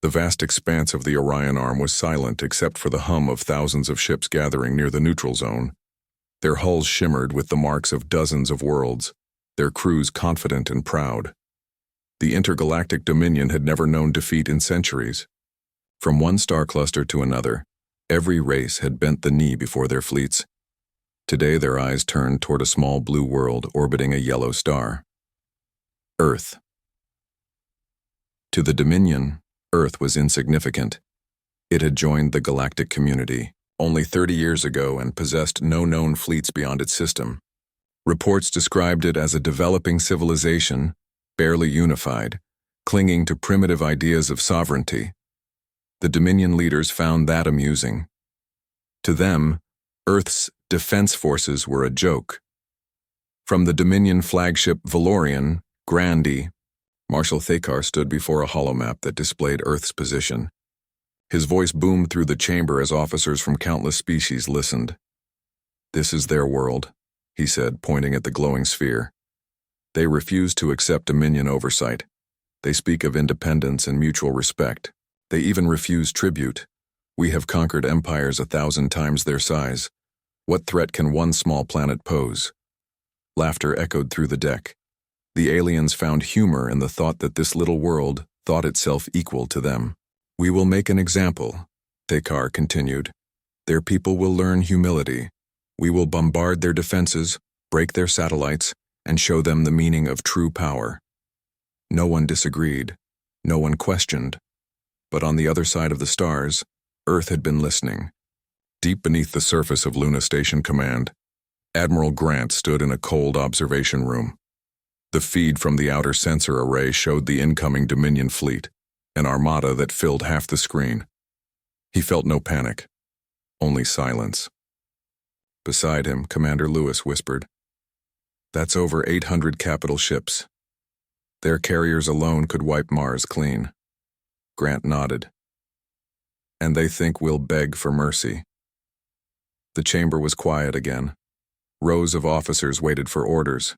The vast expanse of the Orion Arm was silent except for the hum of thousands of ships gathering near the neutral zone. Their hulls shimmered with the marks of dozens of worlds, their crews confident and proud. The intergalactic dominion had never known defeat in centuries. From one star cluster to another, every race had bent the knee before their fleets. Today their eyes turned toward a small blue world orbiting a yellow star. Earth. To the Dominion, Earth was insignificant. It had joined the galactic community only 30 years ago and possessed no known fleets beyond its system. Reports described it as a developing civilization, barely unified, clinging to primitive ideas of sovereignty. The Dominion leaders found that amusing. To them, Earth's defense forces were a joke. From the Dominion flagship Valorian, Grandee, Marshal Thakar stood before a holomap that displayed Earth's position. His voice boomed through the chamber as officers from countless species listened. "This is their world," he said, pointing at the glowing sphere. "They refuse to accept Dominion oversight. They speak of independence and mutual respect. They even refuse tribute. We have conquered empires 1,000 times their size. What threat can one small planet pose?" Laughter echoed through the deck. The aliens found humor in the thought that this little world thought itself equal to them. "We will make an example," Thakar continued. "Their people will learn humility. We will bombard their defenses, break their satellites, and show them the meaning of true power." No one disagreed. No one questioned. But on the other side of the stars, Earth had been listening. Deep beneath the surface of Luna Station Command, Admiral Grant stood in a cold observation room. The feed from the outer sensor array showed the incoming Dominion fleet, an armada that filled half the screen. He felt no panic, only silence. Beside him, Commander Lewis whispered, "That's over 800 capital ships. Their carriers alone could wipe Mars clean." Grant nodded. "And they think we'll beg for mercy." The chamber was quiet again. Rows of officers waited for orders.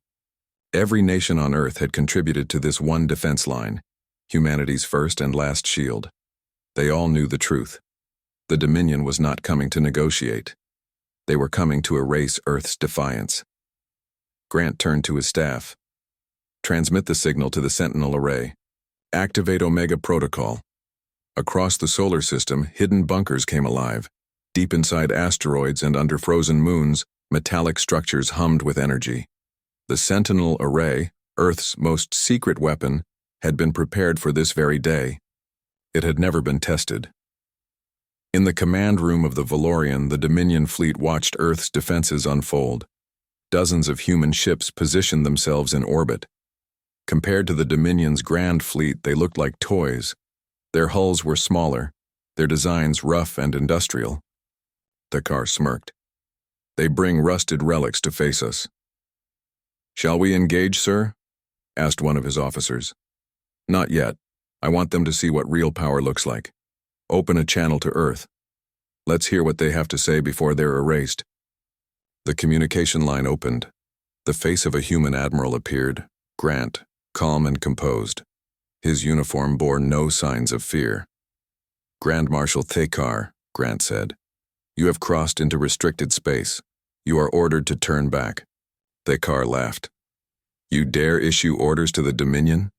Every nation on Earth had contributed to this one defense line, humanity's first and last shield. They all knew the truth. The Dominion was not coming to negotiate. They were coming to erase Earth's defiance. Grant turned to his staff. "Transmit the signal to the Sentinel array. Activate Omega Protocol." Across the solar system, hidden bunkers came alive. Deep inside asteroids and under frozen moons, metallic structures hummed with energy. The Sentinel array, Earth's most secret weapon, had been prepared for this very day. It had never been tested. In the command room of the Valorian, the Dominion fleet watched Earth's defenses unfold. Dozens of human ships positioned themselves in orbit. Compared to the Dominion's grand fleet, they looked like toys. Their hulls were smaller, their designs rough and industrial. Thakar smirked. "They bring rusted relics to face us." "Shall we engage, sir?" asked one of his officers. "Not yet. I want them to see what real power looks like. Open a channel to Earth. Let's hear what they have to say before they're erased." The communication line opened. The face of a human admiral appeared, Grant, calm and composed. His uniform bore no signs of fear. "Grand Marshal Thakar," Grant said, "you have crossed into restricted space. You are ordered to turn back." Thakar laughed. "You dare issue orders to the Dominion?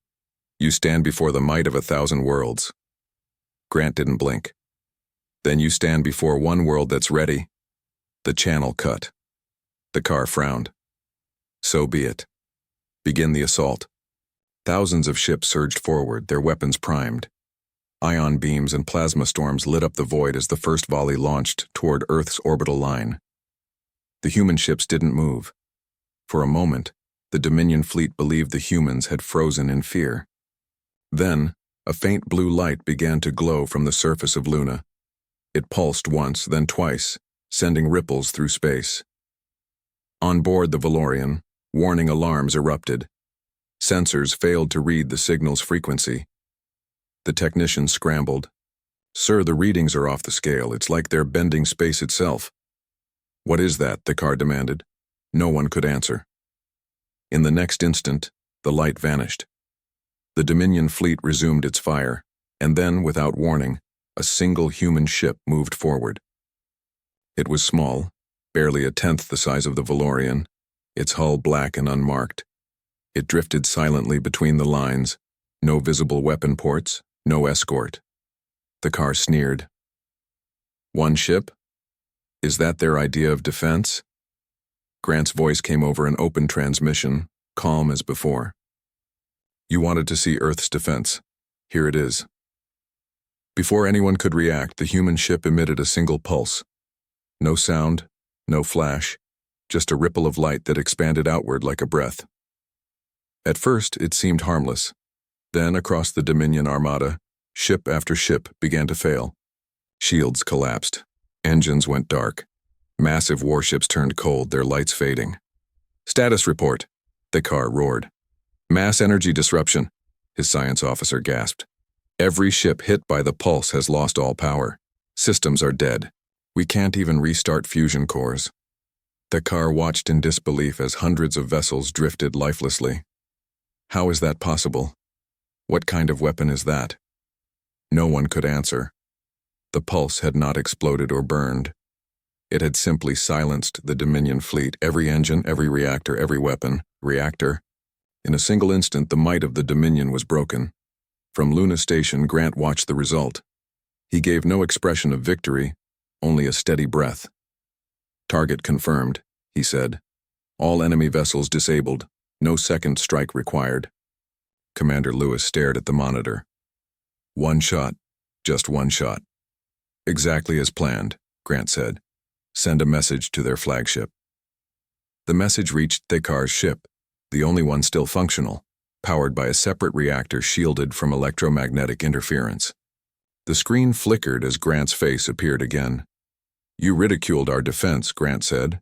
You stand before the might of 1,000 worlds." Grant didn't blink. "Then you stand before one world that's ready." The channel cut. Thakar frowned. "So be it. Begin the assault." Thousands of ships surged forward, their weapons primed. Ion beams and plasma storms lit up the void as the first volley launched toward Earth's orbital line. The human ships didn't move. For a moment, the Dominion fleet believed the humans had frozen in fear. Then, a faint blue light began to glow from the surface of Luna. It pulsed once, then twice, sending ripples through space. On board the Valorian, warning alarms erupted. Sensors failed to read the signal's frequency. The technicians scrambled. "Sir, the readings are off the scale. It's like they're bending space itself." "What is that?" Thakar demanded. No one could answer. In the next instant, the light vanished. The Dominion fleet resumed its fire, And then, without warning, a single human ship moved forward. It was small, barely a tenth the size of the Valorian, its hull black and unmarked. It drifted silently between the lines, no visible weapon ports, no escort. The car sneered. One ship? Is that their idea of defense? Grant's voice came over an open transmission, calm as before. You wanted to see Earth's defense. Here it is. Before anyone could react, the human ship emitted a single pulse. No sound, no flash, just a ripple of light that expanded outward like a breath. At first, it seemed harmless. Then, across the Dominion armada, ship after ship began to fail. Shields collapsed. Engines went dark. Massive warships turned cold, their lights fading. Status report, the car roared. Mass energy disruption, his science officer gasped. Every ship hit by the pulse has lost all power. Systems are dead. We can't even restart fusion cores. The car watched in disbelief as hundreds of vessels drifted lifelessly. How is that possible? What kind of weapon is that? No one could answer. The pulse had not exploded or burned. It had simply silenced the Dominion fleet, every engine, every reactor, every weapon, reactor. In a single instant, the might of the Dominion was broken. From Luna Station, Grant watched the result. He gave no expression of victory, only a steady breath. Target confirmed, he said. All enemy vessels disabled, no second strike required. Commander Lewis stared at the monitor. One shot, just one shot. Exactly as planned, Grant said. Send a message to their flagship. The message reached Thekar's ship, the only one still functional, powered by a separate reactor shielded from electromagnetic interference. The screen flickered as Grant's face appeared again. You ridiculed our defense, Grant said.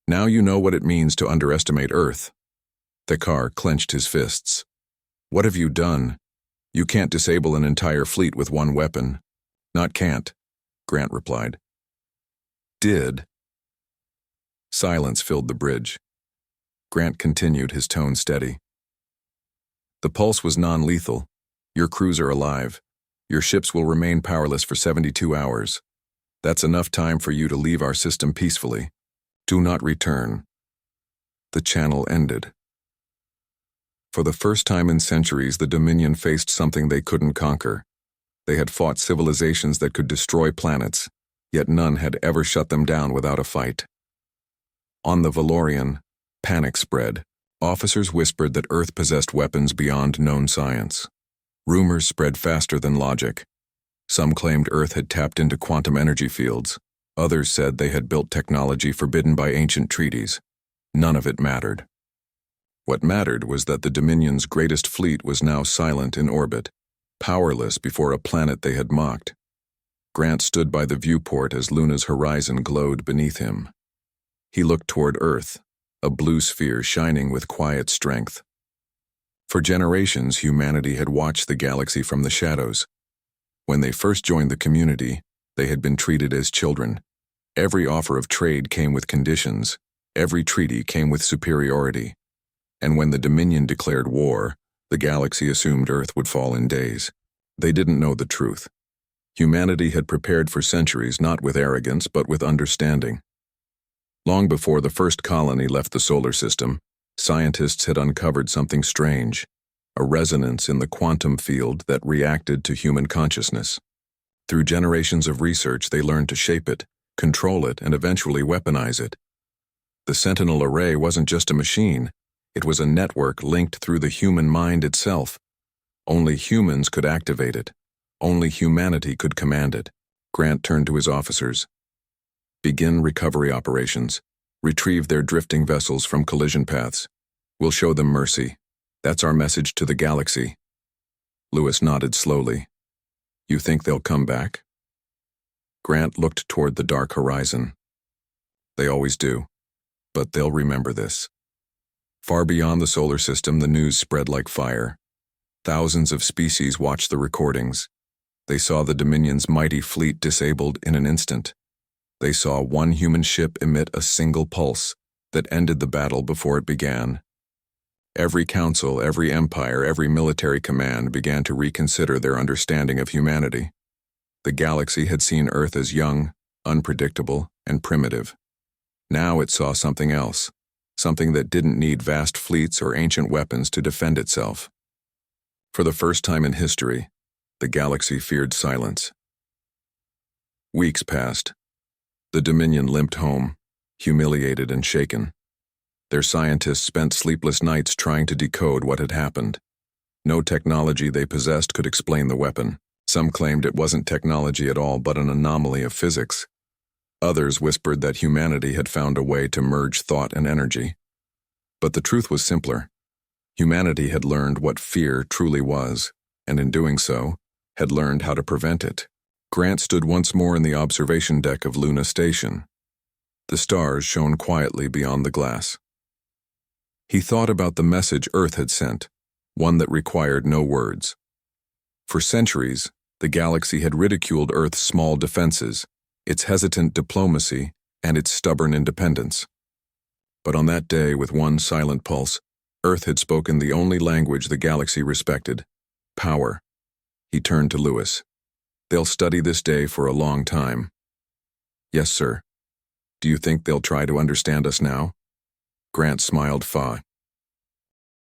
Now you know what it means to underestimate Earth. Thekar clenched his fists. What have you done? You can't disable an entire fleet with one weapon. Not can't, Grant replied. Did. Silence filled the bridge. Grant continued, his tone steady. The pulse was non-lethal. Your crews are alive. Your ships will remain powerless for 72 hours. That's enough time for you to leave our system peacefully. Do not return. The channel ended. For the first time in centuries, the Dominion faced something they couldn't conquer. They had fought civilizations that could destroy planets, yet none had ever shut them down without a fight. On the Valorian, panic spread. Officers whispered that Earth possessed weapons beyond known science. Rumors spread faster than logic. Some claimed Earth had tapped into quantum energy fields. Others said they had built technology forbidden by ancient treaties. None of it mattered. What mattered was that the Dominion's greatest fleet was now silent in orbit, powerless before a planet they had mocked. Grant stood by the viewport as Luna's horizon glowed beneath him. He looked toward Earth, a blue sphere shining with quiet strength. For generations, humanity had watched the galaxy from the shadows. When they first joined the community, they had been treated as children. Every offer of trade came with conditions. Every treaty came with superiority. And when the Dominion declared war, the galaxy assumed Earth would fall in days. They didn't know the truth. Humanity had prepared for centuries not with arrogance but with understanding. Long before the first colony left the solar system, scientists had uncovered something strange, a resonance in the quantum field that reacted to human consciousness. Through generations of research, they learned to shape it, control it, and eventually weaponize it. The Sentinel Array wasn't just a machine. It was a network linked through the human mind itself. Only humans could activate it. Only humanity could command it. Grant turned to his officers. Begin recovery operations. Retrieve their drifting vessels from collision paths. We'll show them mercy. That's our message to the galaxy. Lewis nodded slowly. You think they'll come back? Grant looked toward the dark horizon. They always do. But they'll remember this. Far beyond the solar system, the news spread like fire. Thousands of species watched the recordings. They saw the Dominion's mighty fleet disabled in an instant. They saw one human ship emit a single pulse that ended the battle before it began. Every council, every empire, every military command began to reconsider their understanding of humanity. The galaxy had seen Earth as young, unpredictable, and primitive. Now it saw something else, something that didn't need vast fleets or ancient weapons to defend itself. For the first time in history, the galaxy feared silence. Weeks passed. The Dominion limped home, humiliated and shaken. Their scientists spent sleepless nights trying to decode what had happened. No technology they possessed could explain the weapon. Some claimed it wasn't technology at all, but an anomaly of physics. Others whispered that humanity had found a way to merge thought and energy. But the truth was simpler. Humanity had learned what fear truly was, and in doing so, had learned how to prevent it. Grant stood once more in the observation deck of Luna Station. The stars shone quietly beyond the glass. He thought about the message Earth had sent, one that required no words. For centuries, the galaxy had ridiculed Earth's small defenses, its hesitant diplomacy, and its stubborn independence. But on that day, with one silent pulse, Earth had spoken the only language the galaxy respected: power. He turned to Lewis. "They'll study this day for a long time." "Yes, sir. Do you think they'll try to understand us now?" Grant smiled.